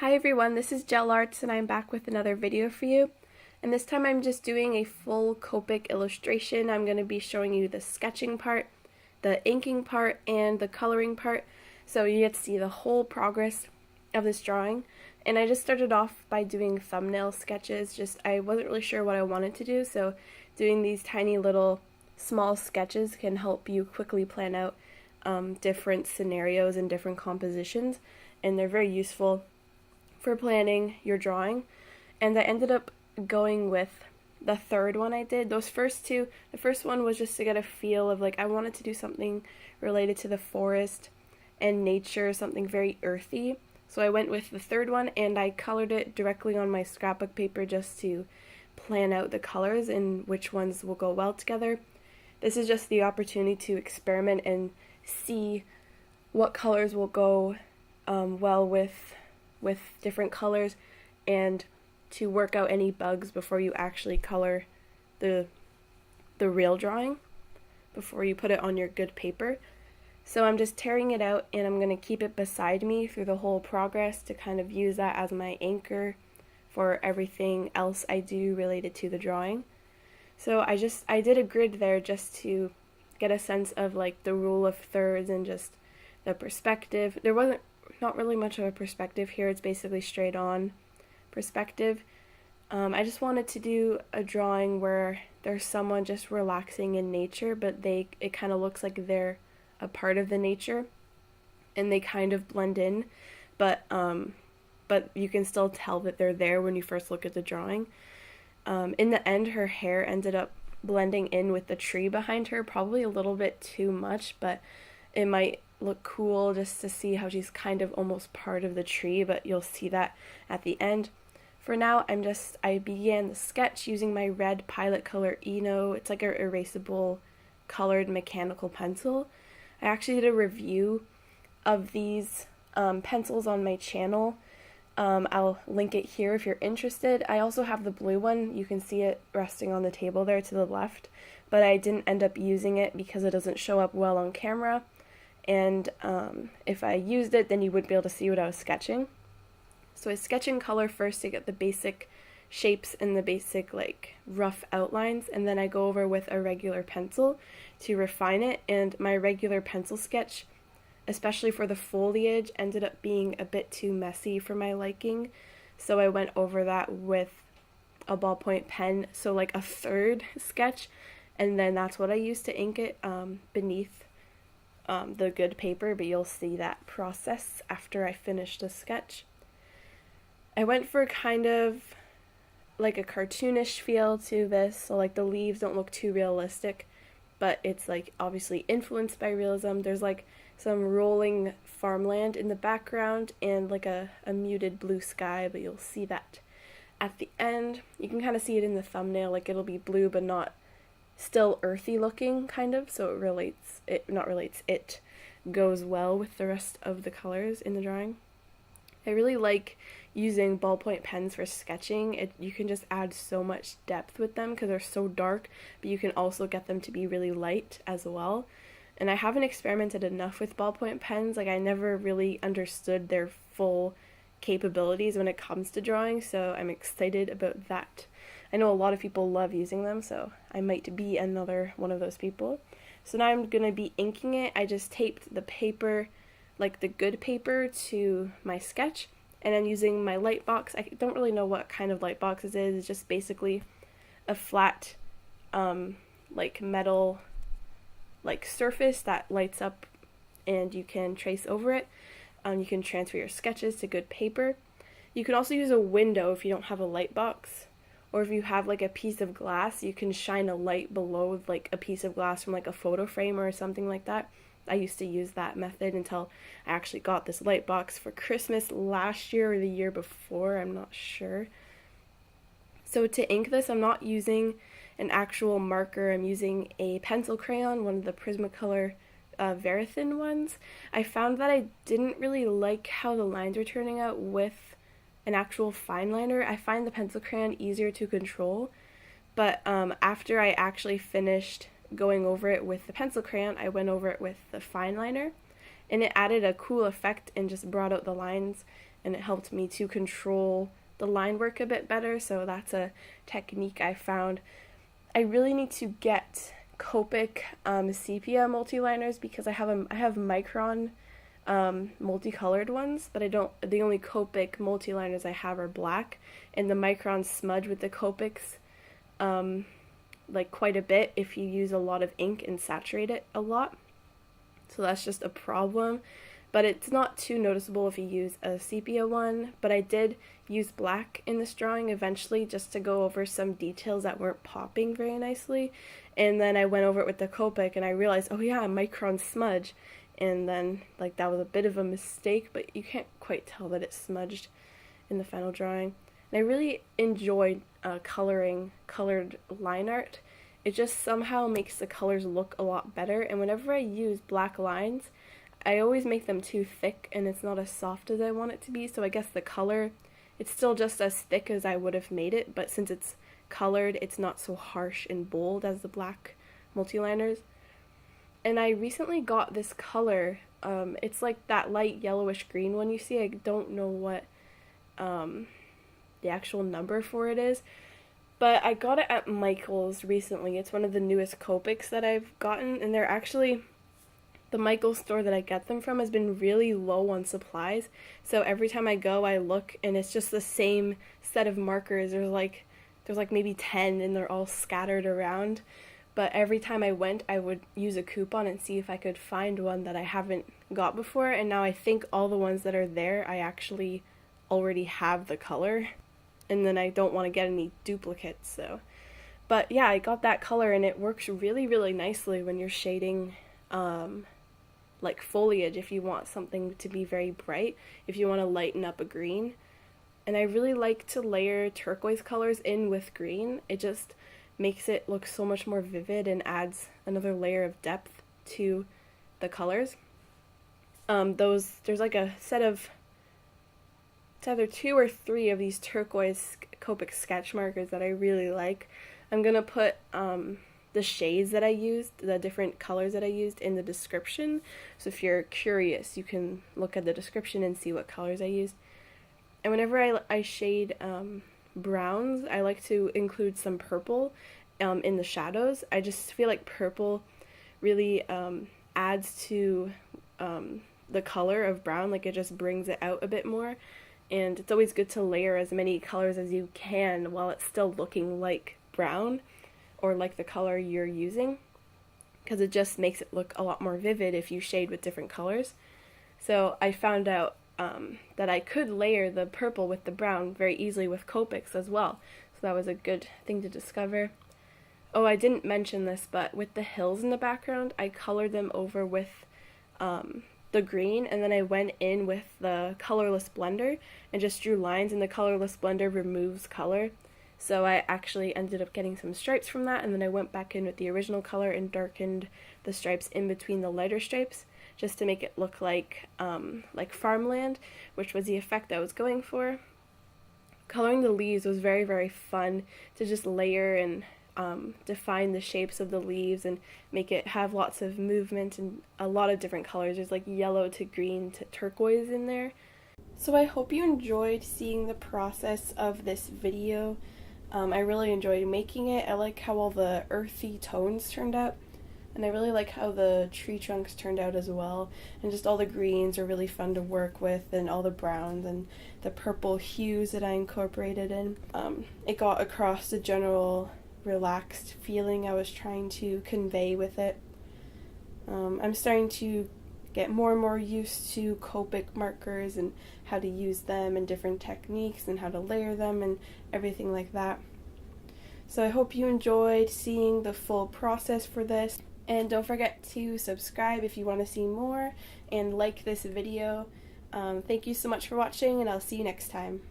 Hi everyone, this is JelArts and I'm back with another video for you. And this time I'm just doing a full Copic illustration. I'm going to be showing you the sketching part, the inking part, and the coloring part. So you get to see the whole progress of this drawing. And I just started off by doing thumbnail sketches. I wasn't really sure what I wanted to do, so doing these tiny little small sketches can help you quickly plan out different scenarios and different compositions. And they're very useful for planning your drawing. And I ended up going with the third one I did. Those first two, the first one was just to get a feel of I wanted to do something related to the forest and nature, something very earthy. So I went with the third one and I colored it directly on my scrapbook paper just to plan out the colors and which ones will go well together. This is just the opportunity to experiment and see what colors will go well with different colors, and to work out any bugs before you actually color the real drawing, before you put it on your good paper. So I'm just tearing it out and I'm going to keep it beside me through the whole progress to kind of use that as my anchor for everything else I do related to the drawing. So I did a grid there just to get a sense of the rule of thirds and just the perspective. There wasn't not really much of a perspective here, it's basically straight on perspective. I just wanted to do a drawing where there's someone just relaxing in nature, but it kind of looks like they're a part of the nature and they kind of blend in, but you can still tell that they're there when you first look at the drawing. In the end, her hair ended up blending in with the tree behind her, probably a little bit too much, but it might look cool just to see how she's kind of almost part of the tree, but you'll see that at the end. For now, I began the sketch using my red Pilot Color Eno. It's like an erasable colored mechanical pencil. I actually did a review of these pencils on my channel. I'll link it here if you're interested. I also have the blue one. You can see it resting on the table there to the left, but I didn't end up using it because it doesn't show up well on camera. And if I used it, then you wouldn't be able to see what I was sketching. So I sketch in color first to get the basic shapes and the basic rough outlines, and then I go over with a regular pencil to refine it. And my regular pencil sketch, especially for the foliage, ended up being a bit too messy for my liking, so I went over that with a ballpoint pen, so a third sketch, and then that's what I used to ink it beneath the good paper, but you'll see that process after I finish the sketch. I went for kind of a cartoonish feel to this, so the leaves don't look too realistic, but it's obviously influenced by realism. There's some rolling farmland in the background and a muted blue sky, but you'll see that at the end. You can kind of see it in the thumbnail, it'll be blue but not still earthy looking kind of, so it goes well with the rest of the colors in the drawing. I really like using ballpoint pens for sketching. You can just add so much depth with them because they're so dark, but you can also get them to be really light as well. And I haven't experimented enough with ballpoint pens. I never really understood their full capabilities when it comes to drawing, so I'm excited about that. I know a lot of people love using them, so I might be another one of those people. So now I'm going to be inking it. I just taped the paper, the good paper, to my sketch, and I'm using my light box. I don't really know what kind of light box this is. It's just basically a flat, metal, surface that lights up and you can trace over it. You can transfer your sketches to good paper. You can also use a window if you don't have a light box. Or if you have a piece of glass, you can shine a light below a piece of glass from a photo frame or something like that. I used to use that method until I actually got this light box for Christmas last year or the year before, I'm not sure. So to ink this, I'm not using an actual marker, I'm using a pencil crayon, one of the Prismacolor Verithin ones. I found that I didn't really like how the lines were turning out with an actual fine liner. I find the pencil crayon easier to control, but after I actually finished going over it with the pencil crayon, I went over it with the fine liner, and it added a cool effect and just brought out the lines and it helped me to control the line work a bit better, so that's a technique I found. I really need to get Copic sepia multiliners because I have Micron multicolored ones, but the only Copic multiliners I have are black, and the Micron smudge with the Copics like quite a bit if you use a lot of ink and saturate it a lot. So that's just a problem, but it's not too noticeable if you use a sepia one. But I did use black in this drawing eventually just to go over some details that weren't popping very nicely, and then I went over it with the Copic and I realized, oh yeah, Micron smudge, and then like that was a bit of a mistake, but you can't quite tell that it's smudged in the final drawing. And I really enjoyed colored line art. It just somehow makes the colors look a lot better, and whenever I use black lines, I always make them too thick and it's not as soft as I want it to be, so I guess the color, it's still just as thick as I would have made it, but since it's colored, it's not so harsh and bold as the black multiliners. And I recently got this color, it's like that light yellowish green one you see. I don't know what the actual number for it is, but I got it at Michael's recently. It's one of the newest Copics that I've gotten, and they're actually, the Michael's store that I get them from has been really low on supplies, so every time I go I look and it's just the same set of markers. There's like maybe 10 and they're all scattered around, but every time I went I would use a coupon and see if I could find one that I haven't got before, and now I think all the ones that are there I actually already have the color, and then I don't want to get any duplicates. So, but yeah, I got that color and it works really, really nicely when you're shading like foliage, if you want something to be very bright, if you want to lighten up a green. And I really like to layer turquoise colors in with green. It just makes it look so much more vivid and adds another layer of depth to the colors. There's like a set of, it's either 2 or 3 of these turquoise Copic sketch markers that I really like. I'm gonna put the shades that I used, the different colors that I used, in the description, so if you're curious you can look at the description and see what colors I used. And whenever I shade browns, I like to include some purple in the shadows. I just feel like purple really adds to the color of brown, like it just brings it out a bit more. And it's always good to layer as many colors as you can while it's still looking like brown or like the color you're using, because it just makes it look a lot more vivid if you shade with different colors. So I found out that I could layer the purple with the brown very easily with Copics as well, so that was a good thing to discover. Oh, I didn't mention this, but with the hills in the background, I colored them over with the green, and then I went in with the colorless blender and just drew lines, and the colorless blender removes color. So I actually ended up getting some stripes from that, and then I went back in with the original color and darkened the stripes in between the lighter stripes just to make it look like farmland, which was the effect I was going for. Coloring the leaves was very, very fun to just layer and define the shapes of the leaves and make it have lots of movement and a lot of different colors. There's like yellow to green to turquoise in there. So I hope you enjoyed seeing the process of this video. I really enjoyed making it. I like how all the earthy tones turned out, and I really like how the tree trunks turned out as well, and just all the greens are really fun to work with, and all the browns and the purple hues that I incorporated in. It got across the general relaxed feeling I was trying to convey with it. I'm starting to get more and more used to Copic markers and how to use them and different techniques and how to layer them and everything like that. So I hope you enjoyed seeing the full process for this, and don't forget to subscribe if you want to see more and like this video. Thank you so much for watching, and I'll see you next time.